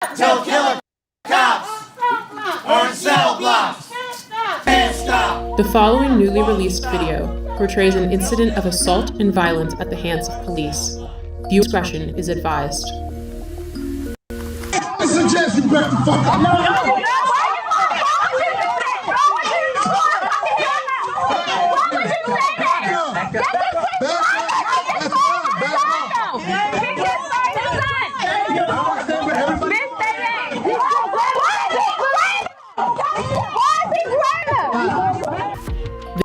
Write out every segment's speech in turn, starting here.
Tell killer cops or in cell blocks. Can't stop. The following newly released video portrays an incident of assault and violence at the hands of police. Viewer discretion is advised. I suggest you back the fuck up.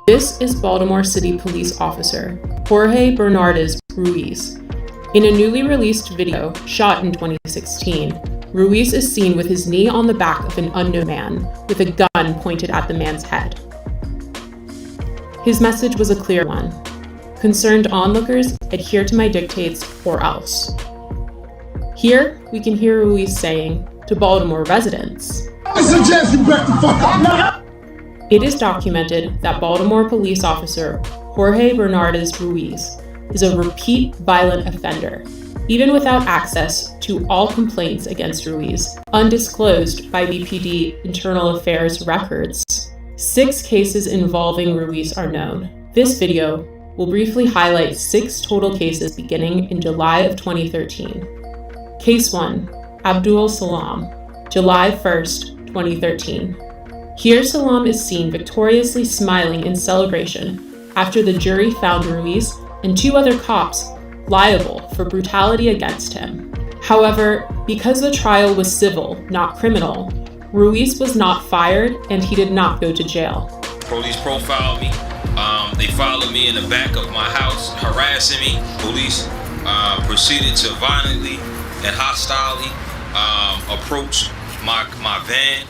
This is Baltimore City Police Officer Jorge Bernardez Ruiz. In a newly released video shot in 2016, Ruiz is seen with his knee on the back of an unknown man with a gun pointed at the man's head. His message was a clear one. Concerned onlookers, adhere to my dictates or else. Here, we can hear Ruiz saying to Baltimore residents, I suggest you back the fuck up. It is documented that Baltimore police officer Jorge Bernardez Ruiz is a repeat violent offender, even without access to all complaints against Ruiz, undisclosed by BPD Internal Affairs records. 6 cases involving Ruiz are known. This video will briefly highlight 6 total cases beginning in July of 2013. Case 1, Abdul Salam, July 1st, 2013. Here Salam is seen victoriously smiling in celebration after the jury found Ruiz and 2 other cops liable for brutality against him. However, because the trial was civil, not criminal, Ruiz was not fired and he did not go to jail. Police profiled me. They followed me in the back of my house, harassing me. Police proceeded to violently and hostilely approach my van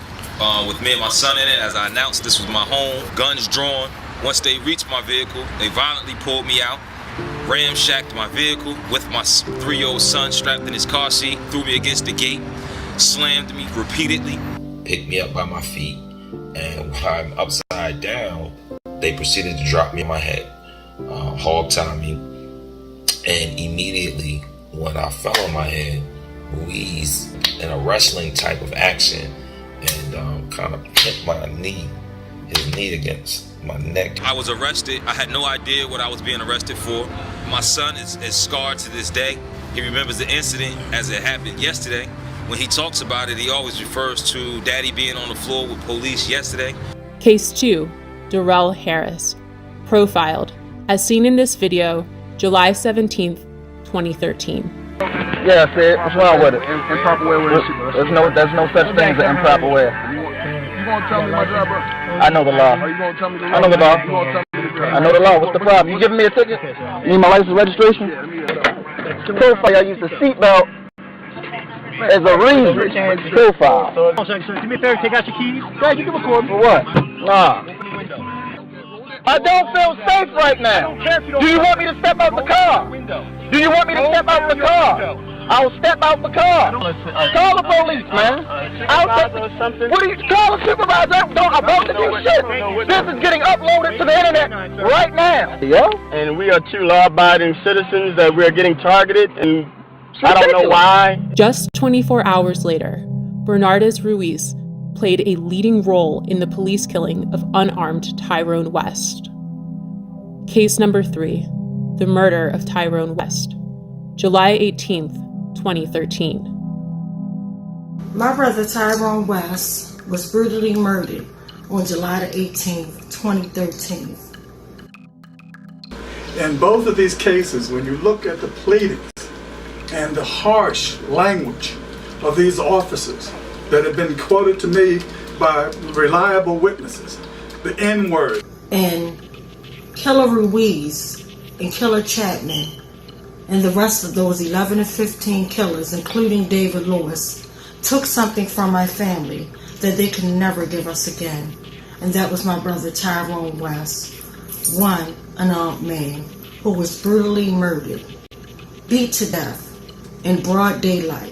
with me and my son in it. As I announced this was my home, guns drawn. Once they reached my vehicle, they violently pulled me out, ramshacked my vehicle with my 3-year-old son strapped in his car seat, threw me against the gate, slammed me repeatedly. Picked me up by my feet, and while I'm upside down, they proceeded to drop me on my head, hog tie me, and immediately when I fell on my head, Ruiz, in a wrestling type of action, and kind of hit his knee against my neck. I was arrested. I had no idea what I was being arrested for. My son is scarred to this day. He remembers the incident as it happened yesterday. When he talks about it, he always refers to daddy being on the floor with police yesterday. Case 2, Darrell Harris, profiled, as seen in this video, July 17th, 2013. Yeah, Sid, what's wrong with it? Improper way with it. There's no such thing as an improper way. You gonna tell me my job, bro? I know the law. Are you gonna tell me the law? I know the law. You gonna tell me the law? I know the law. What's the problem? You giving me a ticket? You need my license registration? Yeah, let me get that. Profile, I use the seatbelt as a reason. Profile. Hold on a second, sir. Do me a favor, take out your keys. Dad, you can record. For what? Nah. I don't feel safe right now. Do you want me to step out the car? Do you want me to step out the car? I'll step out the car. Call the police, man. What do you call a supervisor? I brought the new shit. This is getting uploaded to the internet right now. Yeah? And we are 2 law-abiding citizens that we're getting targeted, and I don't know why. Just 24 hours later, Bernardez Ruiz played a leading role in the police killing of unarmed Tyrone West. Case number 3, the murder of Tyrone West, July 18th, 2013. My brother Tyrone West was brutally murdered on July the 18th, 2013. In both of these cases, when you look at the pleadings and the harsh language of these officers that have been quoted to me by reliable witnesses, the N-word. And Killer Ruiz and Killer Chapman and the rest of those 11 to 15 killers, including David Lewis, took something from my family that they can never give us again. And that was my brother Tyrone West, one unarmed man who was brutally murdered, beat to death in broad daylight.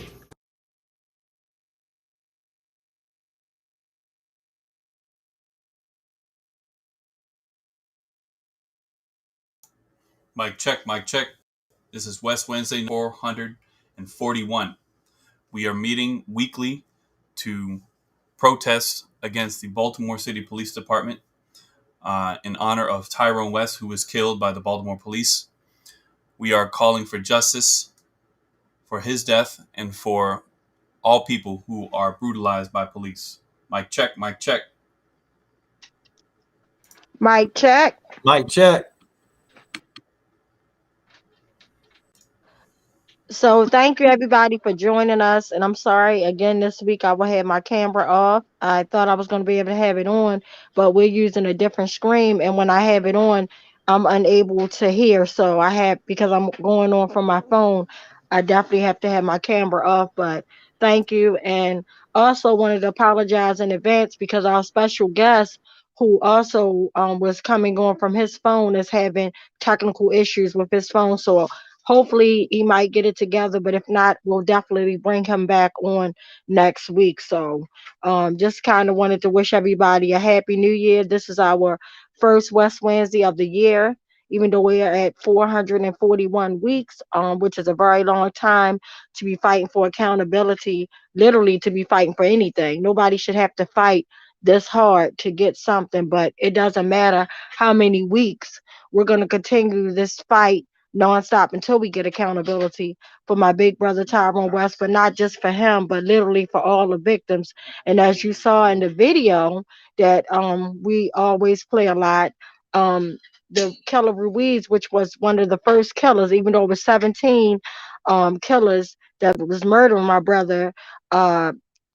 Mic check, mic check. This is West Wednesday 441. We are meeting weekly to protest against the Baltimore City Police Department in honor of Tyrone West, who was killed by the Baltimore police. We are calling for justice for his death and for all people who are brutalized by police. Mic check, mic check. Mic check. Mic check. So thank you everybody for joining us. And I'm sorry again, this week I will have my camera off. I thought I was going to be able to have it on, but we're using a different screen. And when I have it on, I'm unable to hear. So I have, because I'm going on from my phone, I definitely have to have my camera off. But thank you. And also wanted to apologize in advance because our special guest, who also was coming on from his phone, is having technical issues with his phone. So hopefully he might get it together, but if not, we'll definitely bring him back on next week. So just kind of wanted to wish everybody a happy new year. This is our first West Wednesday of the year, even though we're at 441 weeks, which is a very long time to be fighting for accountability, literally to be fighting for anything. Nobody should have to fight this hard to get something, but it doesn't matter how many weeks. We're going to continue this fight nonstop until we get accountability for my big brother Tyrone West, but not just for him, but literally for all the victims. And as you saw in the video that we always play a lot, the Killer Ruiz, which was one of the first killers, even though it was 17 killers that was murdering my brother,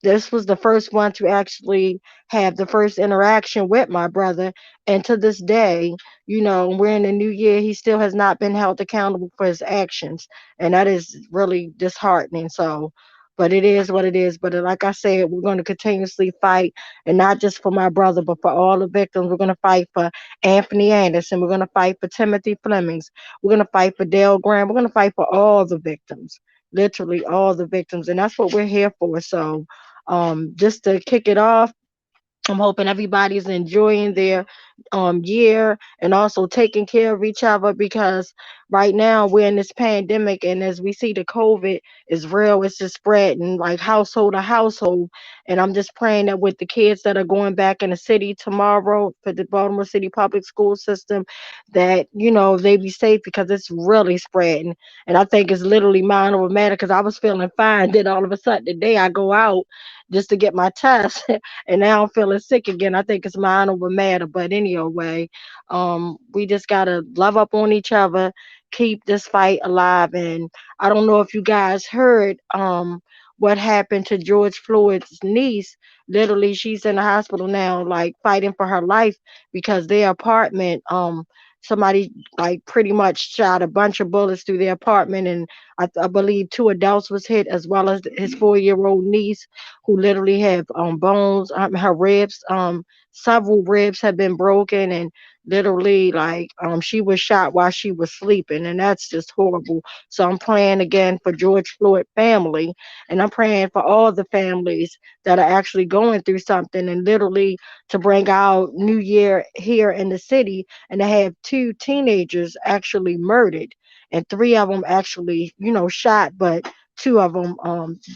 this was the first one to actually have the first interaction with my brother. And to this day, you know, we're in the new year, he still has not been held accountable for his actions. And that is really disheartening. So, but it is what it is. But like I said, we're going to continuously fight, and not just for my brother, but for all the victims. We're going to fight for Anthony Anderson. We're going to fight for Timothy Flemings. We're going to fight for Dale Graham. We're going to fight for all the victims, literally all the victims. And that's what we're here for. So just to kick it off, I'm hoping everybody's enjoying their year and also taking care of each other, because right now we're in this pandemic, and as we see, the COVID is real. It's just spreading like household to household. And I'm just praying that with the kids that are going back in the city tomorrow for the Baltimore City public school system, that, you know, they be safe, because it's really spreading. And I think it's literally mind over matter, because I was feeling fine. Then all of a sudden today I go out just to get my test and now I'm feeling sick again. I think it's mind over matter. But anyway, we just gotta love up on each other, keep this fight alive. And I don't know if you guys heard what happened to George Floyd's niece. Literally, she's in the hospital now, like fighting for her life, because their apartment, somebody like pretty much shot a bunch of bullets through their apartment, and I believe 2 adults was hit, as well as his 4-year-old niece, who literally have bones, her ribs, several ribs have been broken, and literally like she was shot while she was sleeping, and that's just horrible. So I'm praying again for George Floyd family, and I'm praying for all the families that are actually going through something, and literally to bring out New Year here in the city, and to have 2 teenagers actually murdered, and 3 of them actually, you know, shot, but 2 of them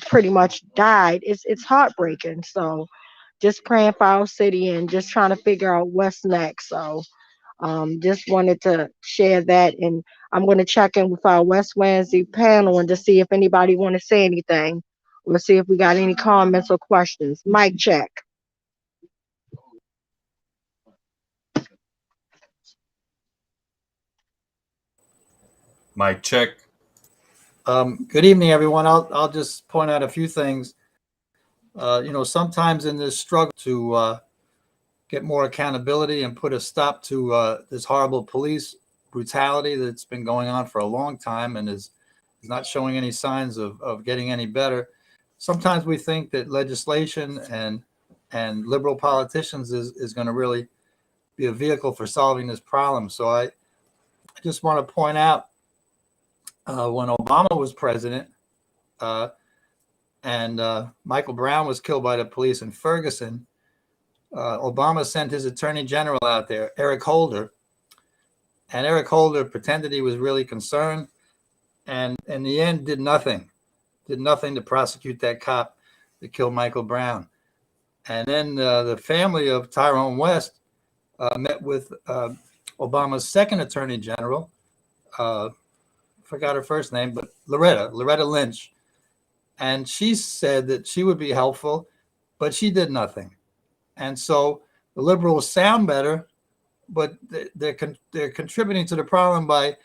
pretty much died. It's heartbreaking. So just praying for our city and just trying to figure out what's next. So just wanted to share that, and I'm going to check in with our West Wednesday panel and to see if anybody want to say anything, or see if we got any comments or questions. Mic check. Mic check. Good evening, everyone. I'll just point out a few things. You know, sometimes in this struggle to get more accountability and put a stop to this horrible police brutality that's been going on for a long time and is not showing any signs of getting any better. Sometimes we think that legislation and liberal politicians is going to really be a vehicle for solving this problem. So I just want to point out, when Obama was president and Michael Brown was killed by the police in Ferguson, Obama sent his attorney general out there, Eric Holder, and Eric Holder pretended he was really concerned, and in the end did nothing. did nothing to prosecute that cop that killed Michael Brown. And then the family of Tyrone West met with Obama's second attorney general, forgot her first name, but Loretta Lynch. And she said that she would be helpful, but she did nothing. And so the liberals sound better, but they're contributing to the problem by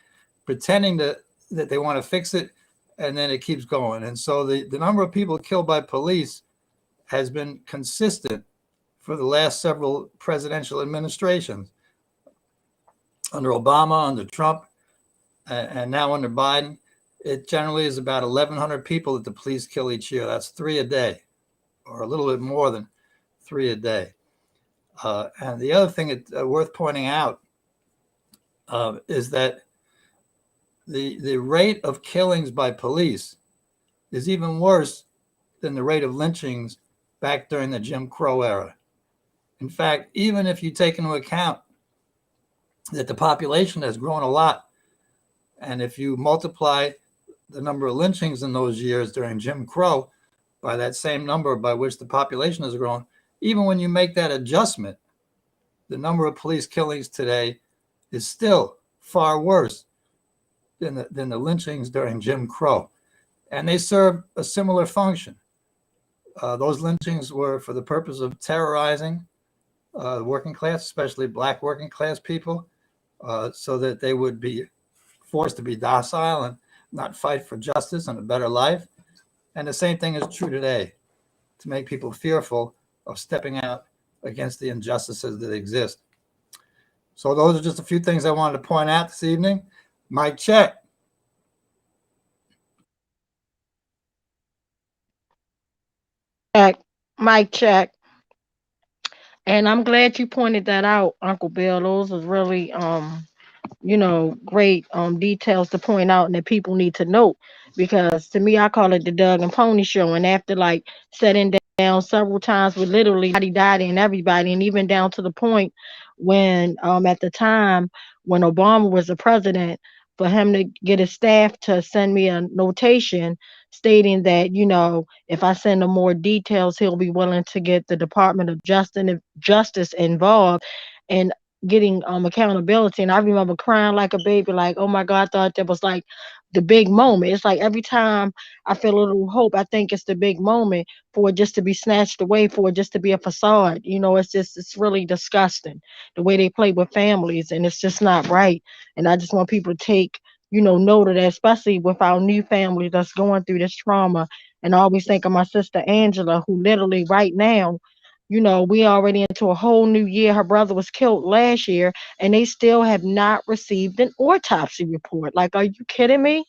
pretending that they want to fix it, and then it keeps going. And so the number of people killed by police has been consistent for the last several presidential administrations. Under Obama, under Trump, and now under Biden, it generally is about 1,100 people that the police kill each year. That's 3 a day, or a little bit more than 3 a day. And the other thing that's worth pointing out is that the rate of killings by police is even worse than the rate of lynchings back during the Jim Crow era. In fact, even if you take into account that the population has grown a lot, and if you multiply the number of lynchings in those years during Jim Crow by that same number by which the population has grown, even when you make that adjustment, the number of police killings today is still far worse than the lynchings during Jim Crow. And they serve a similar function. Those lynchings were for the purpose of terrorizing the working class, especially black working class people, so that they would be forced to be docile and not fight for justice and a better life. And the same thing is true today, to make people fearful of stepping out against the injustices that exist. So those are just a few things I wanted to point out this evening. Mic check. Mic check. And I'm glad you pointed that out, Uncle Bill. Those was really great details to point out and that people need to know, because to me I call it the Doug and Pony show. And after like sitting down several times with literally Daddy and everybody, and even down to the point when at the time when Obama was the president, for him to get his staff to send me a notation stating that, if I send him more details, he'll be willing to get the Department of Justice involved and getting accountability. And I remember crying like a baby, like, oh my God, I thought that was like the big moment. It's like every time I feel a little hope, I think it's the big moment for it just to be snatched away, for it just to be a facade. It's really disgusting the way they play with families, and it's just not right. And I just want people to take note of that, especially with our new family that's going through this trauma. And I always think of my sister Angela, who literally right now, we already into a whole new year. Her brother was killed last year, and they still have not received an autopsy report. Like, are you kidding me?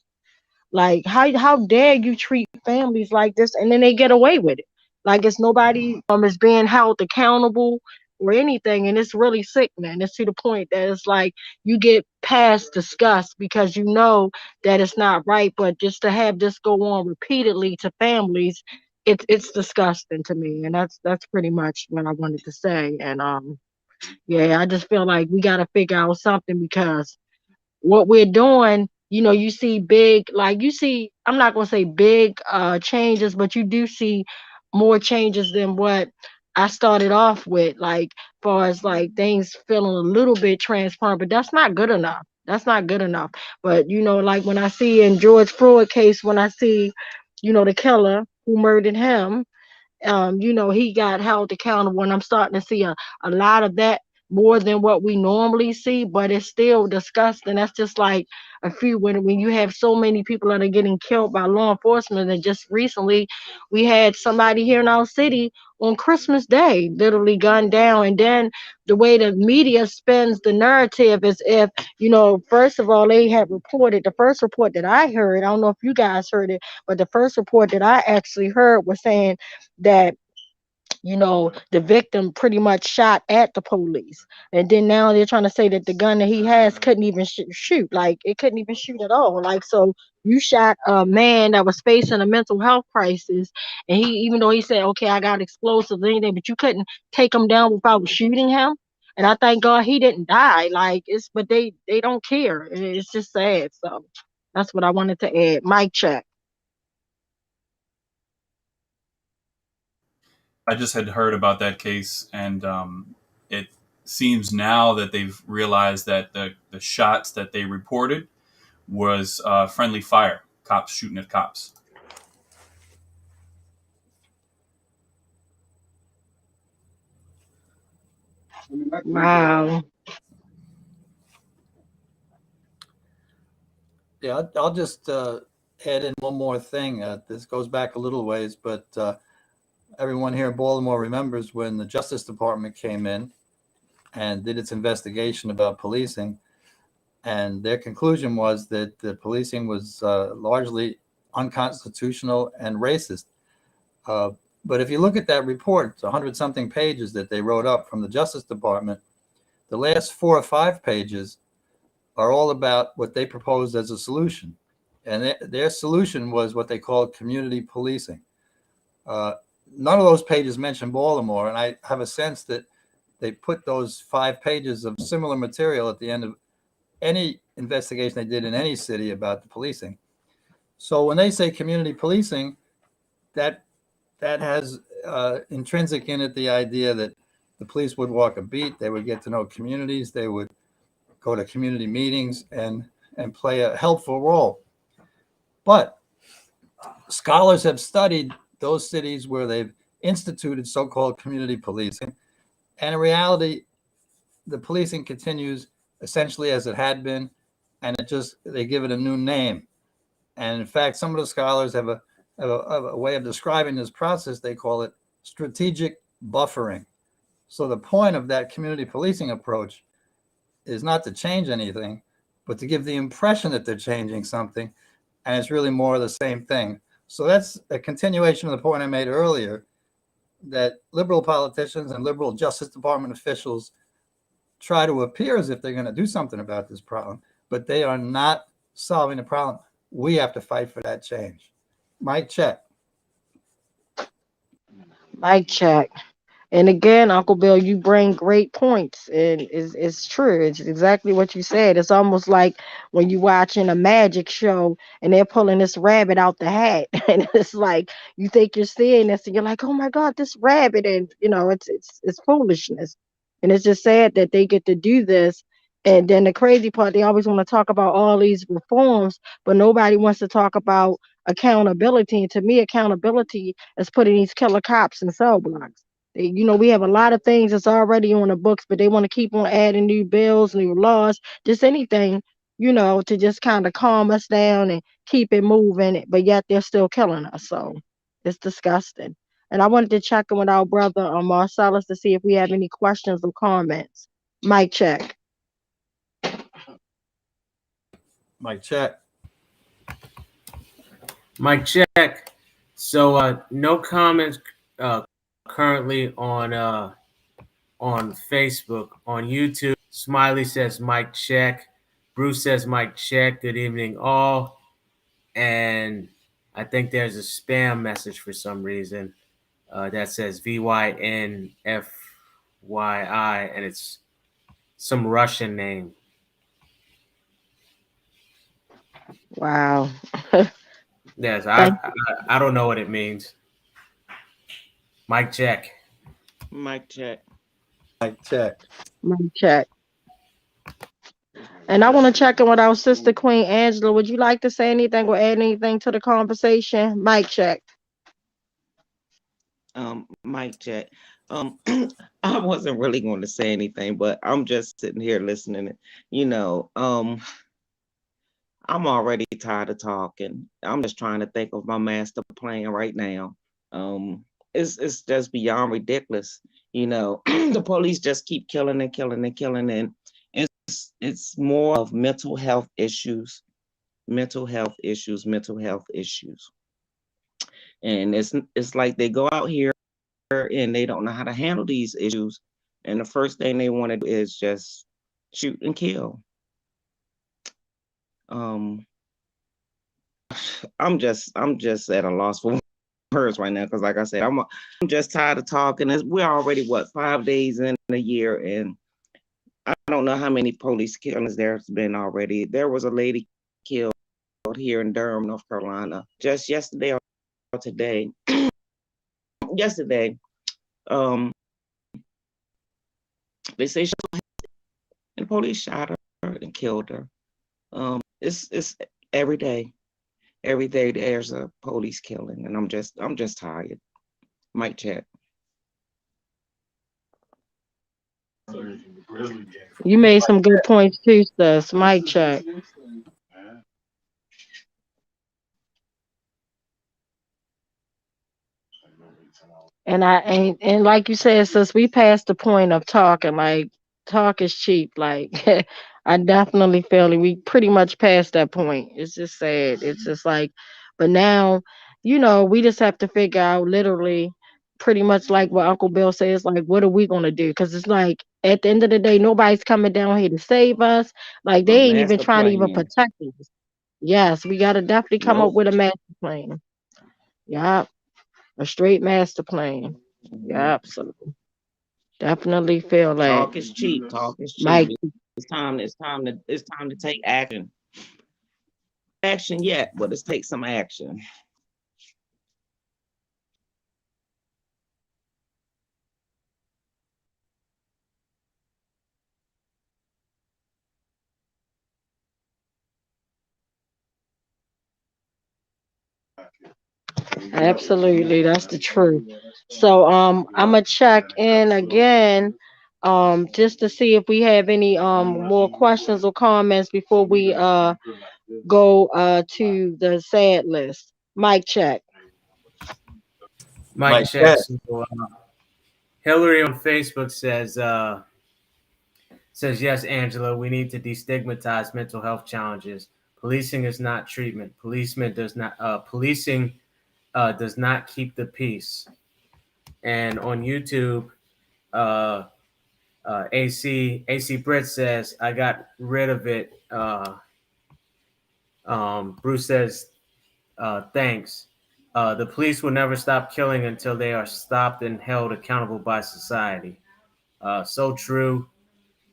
Like, how dare you treat families like this, and then they get away with it? Like, it's nobody is being held accountable or anything, and it's really sickening. It's to the point that it's like you get past disgust because you know that it's not right, but just to have this go on repeatedly to families, it's disgusting to me. And that's pretty much what I wanted to say. And I just feel like we got to figure out something, because what we're doing, you see I'm not going to say big changes, but you do see more changes than what I started off with, like far as like things feeling a little bit transparent, but that's not good enough. That's not good enough. But like when I see in George Floyd case, when I see the killer who murdered him, he got held accountable, and I'm starting to see a lot of that, more than what we normally see, but it's still disgusting. That's just like a few, when you have so many people that are getting killed by law enforcement. And just recently we had somebody here in our city on Christmas Day literally gunned down. And then the way the media spins the narrative is if, first of all, they had reported, the first report that I heard, I don't know if you guys heard it, but the first report that I actually heard was saying that the victim pretty much shot at the police. And then now they're trying to say that the gun that he has couldn't even shoot. Like, it couldn't even shoot at all. Like, so you shot a man that was facing a mental health crisis, and he, even though he said, okay, I got explosives and anything, but you couldn't take him down without shooting him. And I thank God he didn't die. Like, but they don't care. It's just sad. So that's what I wanted to add. Mic check. I just had heard about that case, and it seems now that they've realized that the shots that they reported was friendly fire, cops shooting at cops. Wow. Yeah, I'll just add in one more thing. This goes back a little ways, but everyone here in Baltimore remembers when the Justice Department came in and did its investigation about policing, and their conclusion was that the policing was largely unconstitutional and racist. But if you look at that report, it's 100-something pages that they wrote up from the Justice Department. The last 4 or 5 pages are all about what they proposed as a solution. And their solution was what they called community policing. None of those pages mention Baltimore, and I have a sense that they put those 5 pages of similar material at the end of any investigation they did in any city about the policing. So when they say community policing, that has intrinsic in it the idea that the police would walk a beat, they would get to know communities, they would go to community meetings and play a helpful role. But scholars have studied those cities where they've instituted so-called community policing, and in reality, the policing continues essentially as it had been, and they give it a new name. And in fact, some of the scholars have a way of describing this process. They call it strategic buffering. So the point of that community policing approach is not to change anything, but to give the impression that they're changing something, and it's really more of the same thing. So that's a continuation of the point I made earlier, that liberal politicians and liberal Justice Department officials try to appear as if they're going to do something about this problem, but they are not solving the problem. We have to fight for that change. Mic check. Mic check. And again, Uncle Bill, you bring great points, and it's true. It's exactly what you said. It's almost like when you're watching a magic show and they're pulling this rabbit out the hat, and it's like you think you're seeing this, and you're like, "Oh my God, this rabbit!" And it's foolishness, and it's just sad that they get to do this. And then the crazy part, they always want to talk about all these reforms, but nobody wants to talk about accountability. And to me, accountability is putting these killer cops in cell blocks. We have a lot of things that's already on the books, but they want to keep on adding new bills, new laws, just anything, to just kind of calm us down and keep it moving. But yet they're still killing us. So it's disgusting. And I wanted to check in with our brother Marcellus to see if we have any questions or comments. Mic check. Mic check. Mic check. So no comments currently on Facebook. On YouTube, Smiley says mic check. Bruce says mic check. Good evening all. And I think there's a spam message for some reason that says VYNFYI, and it's some Russian name. Wow. Yes, I don't know what it means. Mic check. Mic check. Mic check. Mic check. And I want to check in with our sister Queen Angela. Would you like to say anything or add anything to the conversation? Mic check. Mic check. I wasn't really going to say anything, but I'm just sitting here listening. I'm already tired of talking. I'm just trying to think of my master plan right now. It's just beyond ridiculous. The police just keep killing and killing and killing, and it's more of mental health issues. And it's like they go out here and they don't know how to handle these issues, and the first thing they want to do is just shoot and kill. I'm just at a loss for words right now, because like I said, I'm just tired of talking. We're already 5 days in a year, and I don't know how many police killings there's been already. There was a lady killed here in Durham, North Carolina, just yesterday or today. Yesterday, They say she was hit, and the police shot her and killed her. It's every day. Every day there's a police killing, and I'm just tired. Mic check. You made some good points too, sis. Mic check. And like you said, sis, we passed the point of talking. Like talk is cheap. Like I definitely feel like we pretty much passed that point. It's just sad. It's just like, but now, we just have to figure out literally pretty much like what Uncle Bill says, like what are we gonna do? Because it's like at the end of the day, nobody's coming down here to save us. Like A they ain't even master trying to even plan. protect us. Yes, we gotta definitely come up Nope. with a master plan. Yeah, a straight master plan. Yeah, absolutely. Definitely feel like Talk is cheap. Talk is cheap. Mike. It's time to take action. Action yet, but let's take some action. Absolutely, that's the truth. So I'm gonna check in again just to see if we have any more questions or comments before we go to the sad list. Mic check. Mike check. So, Hillary on Facebook says yes, Angela. We need to destigmatize mental health challenges. Policing is not treatment. Policing does not keep the peace. And on YouTube, AC Britt says I got rid of it. Bruce says thanks. The police will never stop killing until they are stopped and held accountable by society. So true.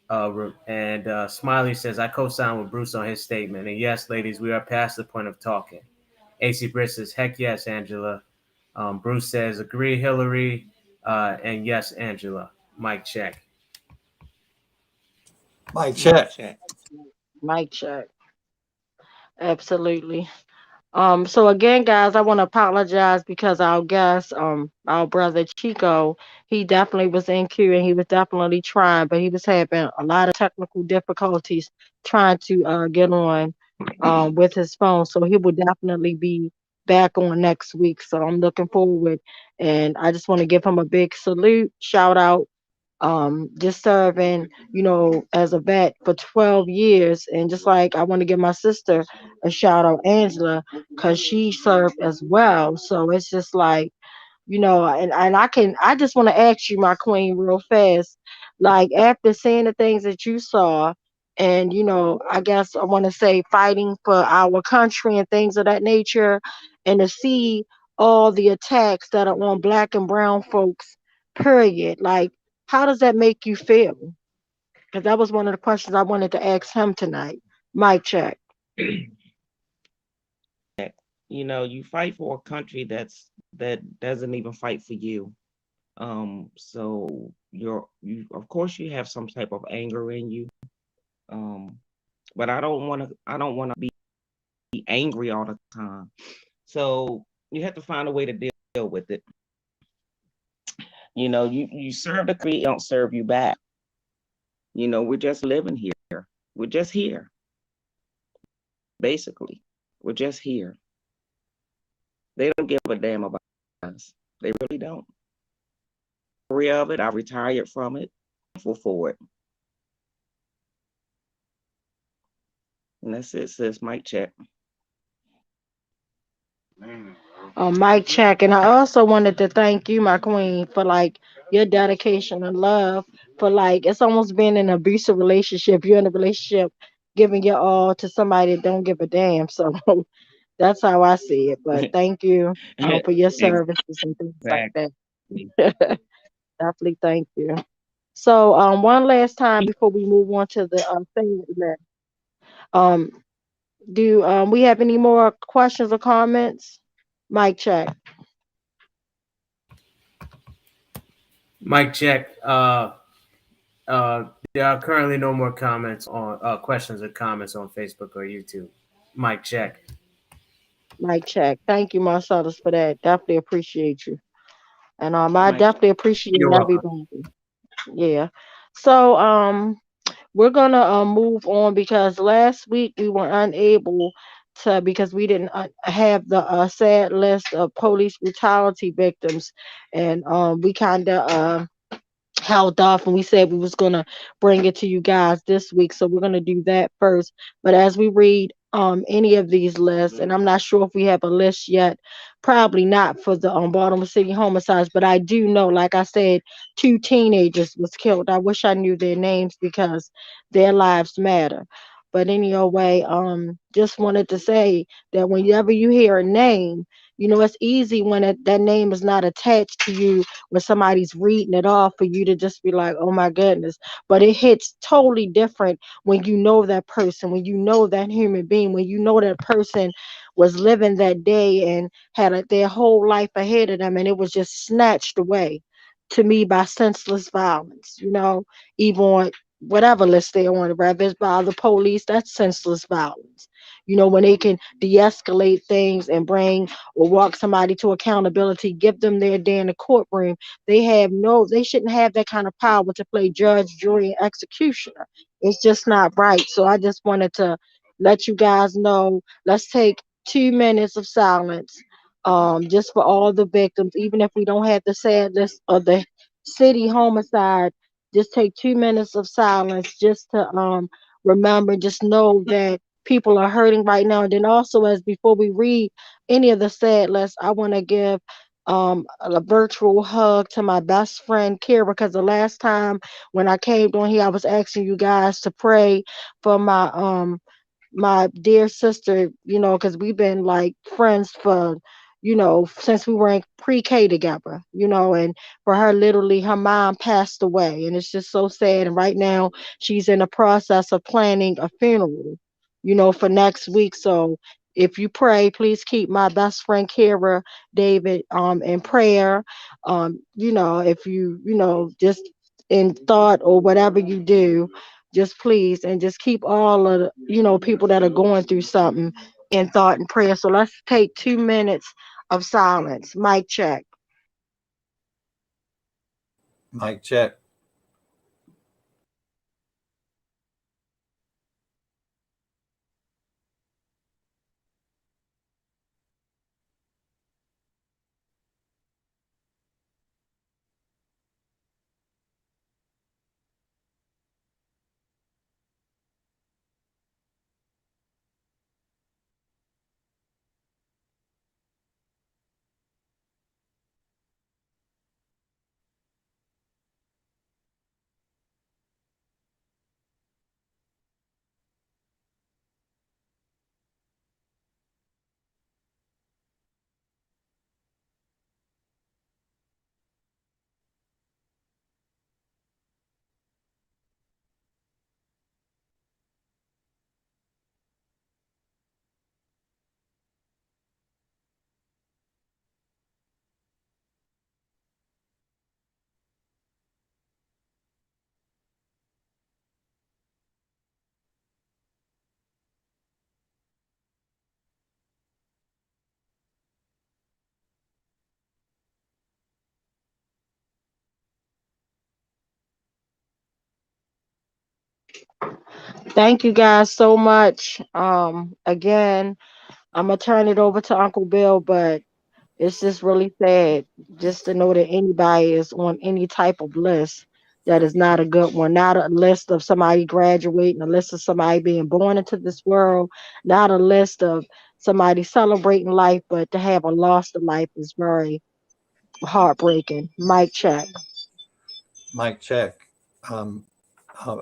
And Smiley says, I co-sign with Bruce on his statement. And yes, ladies, we are past the point of talking. AC Britt says, heck yes, Angela. Bruce says, agree, Hillary. And yes, Angela. Mic check. Mic check. Mic check. Absolutely. So again, guys, I want to apologize because our guest, our brother Chico, he definitely was in queue and he was definitely trying, but he was having a lot of technical difficulties trying to get on with his phone. So he will definitely be back on next week. So I'm looking forward, and I just want to give him a big salute, shout out, just serving, as a vet for 12 years. And just like I want to give my sister a shout out, Angela, because she served as well. So it's just like, and I just want to ask you, my queen, real fast, like after seeing the things that you saw, and I guess I want to say fighting for our country and things of that nature, and to see all the attacks that are on Black and brown folks, period, like how does that make you feel? Because that was one of the questions I wanted to ask him tonight. Mic check. You fight for a country that doesn't even fight for you. So you of course you have some type of anger in you. But I don't want to be angry all the time. So you have to find a way to deal with it. You serve the country, don't serve you back. We're just living here. We're just here. Basically, we're just here. They don't give a damn about us. They really don't. Of it, I retired from it. For it. And that's it, sis. Mic check. Mic check. And I also wanted to thank you, my queen, for like your dedication and love. For like, it's almost been an abusive relationship. You're in a relationship giving your all to somebody that don't give a damn. So that's how I see it. But thank you for your services and things like that. Definitely thank you. So one last time before we move on to the thing list. Do we have any more questions or comments? Mic check. Mic check. There are currently no more comments on questions or comments on Facebook or YouTube. Mic check. Mic check. Thank you, Marcellus, for that. Definitely appreciate you. And I definitely appreciate You're welcome. everybody. Yeah. So we're gonna move on because last week we were unable to because we didn't have the sad list of police brutality victims, and we kind of held off and we said we was gonna bring it to you guys this week. So we're gonna do that first. But as we read any of these lists, and I'm not sure if we have a list yet, probably not for the Baltimore City homicides, but I do know, like I said, 2 teenagers was killed. I wish I knew their names because their lives matter. But anyway, just wanted to say that whenever you hear a name, it's easy when that name is not attached to you when somebody's reading it off for you to just be like, oh my goodness. But it hits totally different when you know that person, when you know that human being, when you know that person was living that day and had their whole life ahead of them and it was just snatched away to me by senseless violence, even on whatever list they're on, whether it's by the police, that's senseless violence. When they can de-escalate things and bring or walk somebody to accountability, give them their day in the courtroom. They shouldn't have that kind of power to play judge, jury, and executioner. It's just not right. So I just wanted to let you guys know, let's take 2 minutes of silence, just for all the victims, even if we don't have the sad list of the city homicide, just take 2 minutes of silence just to remember, just know that people are hurting right now. And then also, as before we read any of the sad lists, I want to give a virtual hug to my best friend Kira, because the last time when I came on here, I was asking you guys to pray for my dear sister, because we've been like friends for, since we were in pre-K together, and for her, literally, her mom passed away, and it's just so sad. And right now, she's in the process of planning a funeral, for next week. So if you pray, please keep my best friend Kara David in prayer. If just in thought or whatever you do, just please, and just keep all of the, people that are going through something in thought and prayer. So let's take 2 minutes of silence. Mic check. Mic check. Thank you guys so much. Again, I'm gonna turn it over to Uncle Bill, but it's just really sad just to know that anybody is on any type of list that is not a good one. Not a list of somebody graduating, a list of somebody being born into this world, not a list of somebody celebrating life, but to have a loss of life is very heartbreaking. Mic check. Mic check.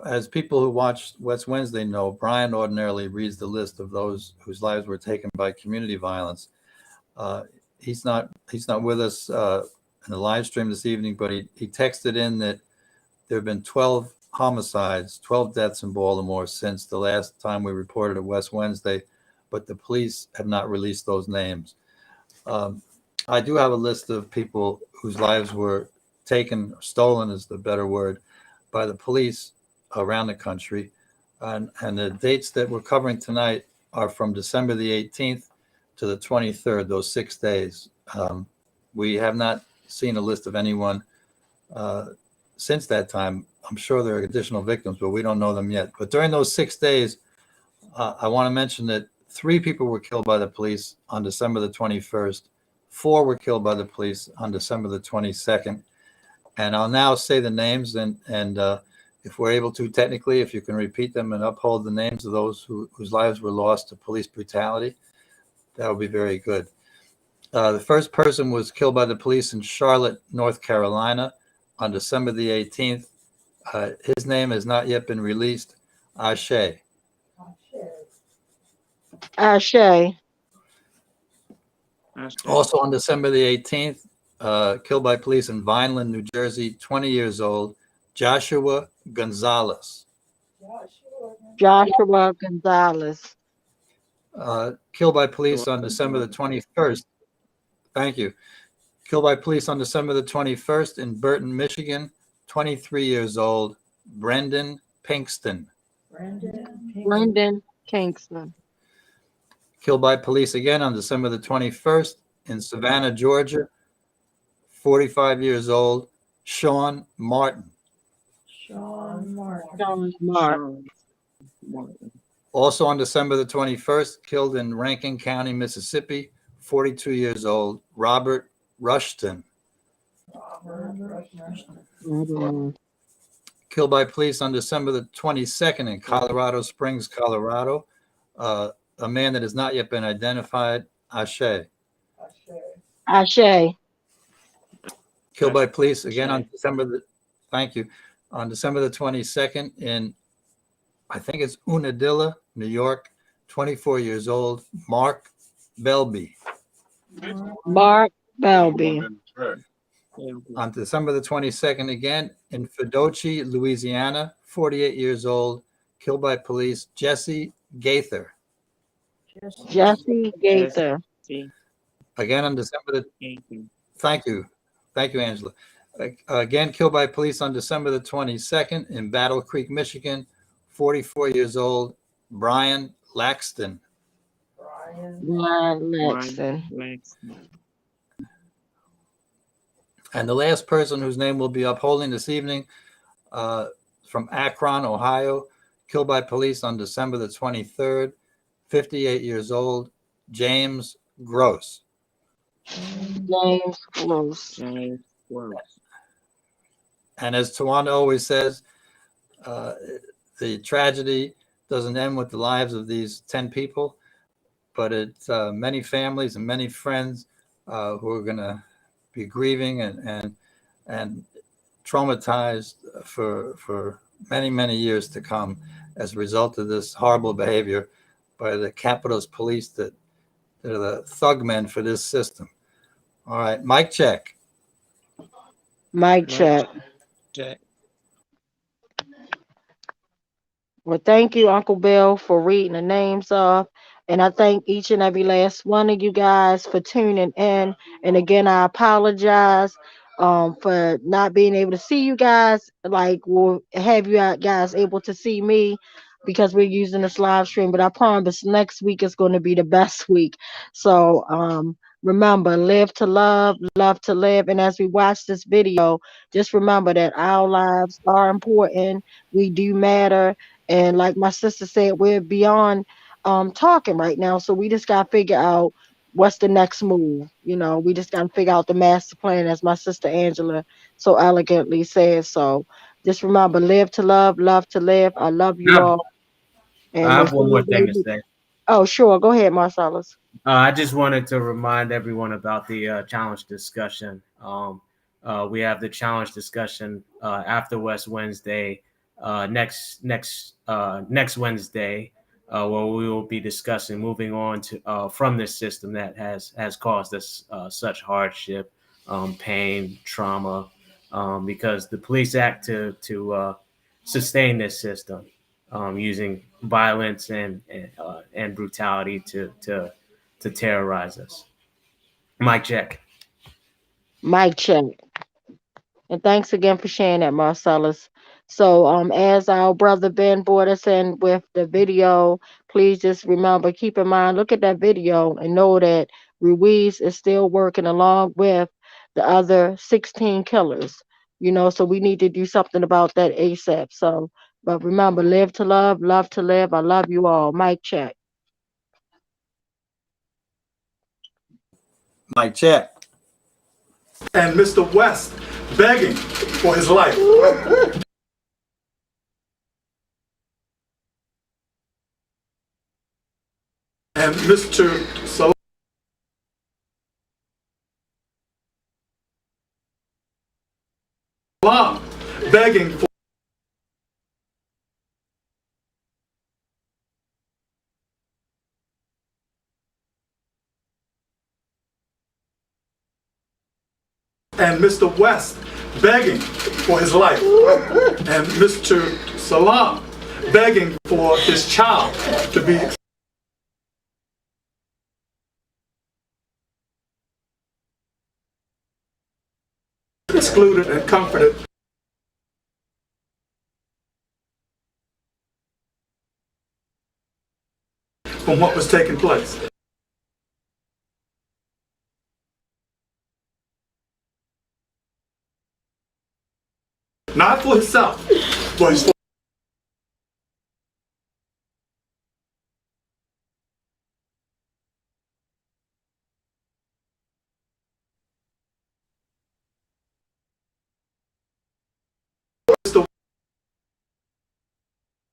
As people who watch West Wednesday know, Brian ordinarily reads the list of those whose lives were taken by community violence. He's not with us in the live stream this evening, but he texted in that there have been 12 homicides, 12 deaths in Baltimore since the last time we reported at West Wednesday, but the police have not released those names. I do have a list of people whose lives were taken, stolen is the better word, by the police around the country. And the dates that we're covering tonight are from December the 18th to the 23rd, those 6 days. We have not seen a list of anyone since that time. I'm sure there are additional victims, but we don't know them yet. But during those 6 days, I want to mention that 3 people were killed by the police on December the 21st. 4 were killed by the police on December the 22nd. And I'll now say the names, and if we're able to, technically, if you can repeat them and uphold the names of those whose lives were lost to police brutality, that would be very good. The first person was killed by the police in Charlotte, North Carolina on December the 18th. His name has not yet been released. Ashe. Ashe. Also on December the 18th, killed by police in Vineland, New Jersey, 20 years old, Joshua Gonzalez. Joshua Gonzalez. Killed by police on December the 21st. Thank you. Killed by police on December the 21st in Burton, Michigan, 23 years old, Brendan Pinkston. Brendan Kingston. Killed by police again on December the 21st in Savannah, Georgia, 45 years old, Sean Martin. Sean Martin. Also on December the 21st, killed in Rankin County, Mississippi, 42 years old, Robert Rushton. Killed by police on December the 22nd in Colorado Springs, Colorado, a man that has not yet been identified, Ashe. Ashe. Killed by police again on December the, thank you, on December the 22nd in, I think it's Unadilla, New York, 24 years old, Mark Belby. Mark Belby. On December the 22nd again in Fedotchi, Louisiana, 48 years old, killed by police, Jesse Gaither. Jesse Gaither. Again on December the, thank you, Angela. Again killed by police on December the 22nd in Battle Creek, Michigan, 44 years old, Brian Laxton. Brian Laxton. And the last person whose name we'll be upholding this evening, from Akron, Ohio, killed by police on December the 23rd, 58 years old, James Gross. James Gross. And as Tawanda always says, the tragedy doesn't end with the lives of these 10 people, but it's many families and many friends who are going to be grieving and traumatized for many, many years to come as a result of this horrible behavior by the capitalist police that are the thug men for this system. All right, mic check. Mic check. Well, thank you, Uncle Bill, for reading the names off. And I thank each and every last one of you guys for tuning in. And again, I apologize for not being able to see you guys. Like, we'll have you guys able to see me because we're using this live stream. But I promise next week is going to be the best week. So remember, live to love, love to live. And as we watch this video, just remember that our lives are important. We do matter. And like my sister said, we're beyond talking right now. So we just got to figure out what's the next move. You know, we just got to figure out the master plan, as my sister Angela so elegantly says. So just remember, live to love, love to live. I love you all. And I have one more thing to say. Oh, sure. Go ahead, Marcellus. I just wanted to remind everyone about the challenge discussion. We have the challenge discussion after West Wednesday, next Wednesday, where we will be discussing moving on to from this system that has caused us such hardship, pain, trauma, because the police act to sustain this system using violence and brutality to terrorize us. Mic check. Mic check. And thanks again for sharing that, Marcellus. So, as our brother Ben brought us in with the video, please just remember, keep in mind, look at that video and know that Ruiz is still working along with the other 16 killers. So we need to do something about that ASAP. So, but remember, live to love to live. I love you all. Mic check. Mic check. And Mr. West begging for his life. And Mr. Salam begging for and Mr. West begging for his life. And Mr. Salam begging for his child to be excluded and comforted from what was taking place. Not for himself, but his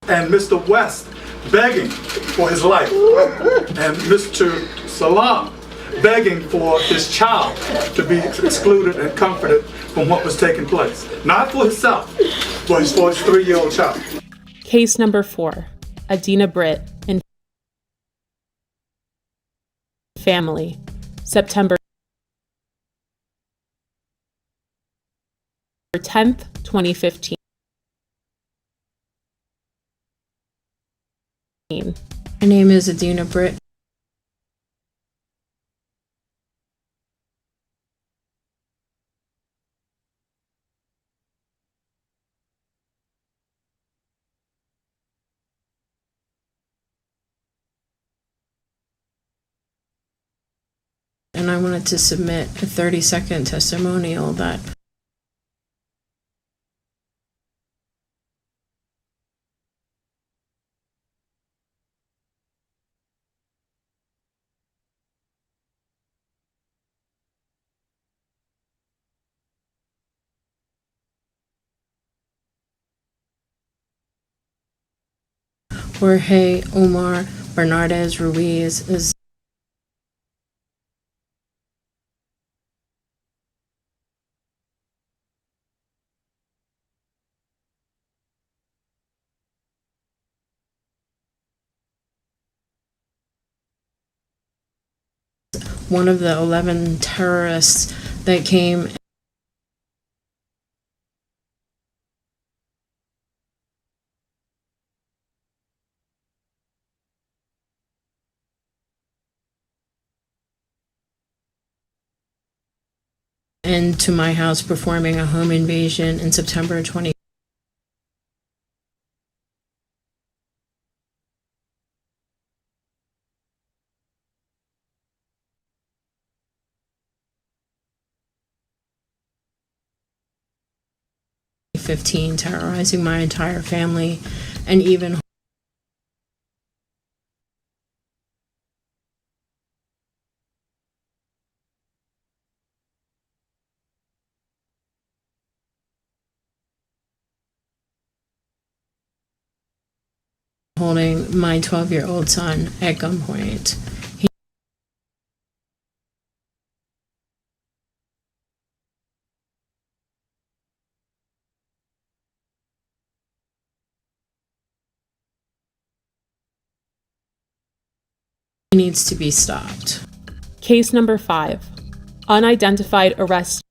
and Mr. West begging for his life. And Mr. Salam begging for his child to be excluded and comforted from what was taking place. Not for himself, but for his 3-year-old child. Case number 4, Adina Britt and family, September 10th, 2015. My name is Adina Britt. And I wanted to submit a 30-second testimonial that Jorge Omar Bernardez Ruiz is one of the 11 terrorists that came into my house performing a home invasion in September 20. Terrorizing my entire family and even holding my 12-year-old son at gunpoint. He needs to be stopped. Case number 5, unidentified arrest.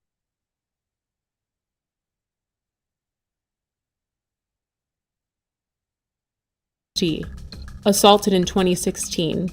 Assaulted in 2016.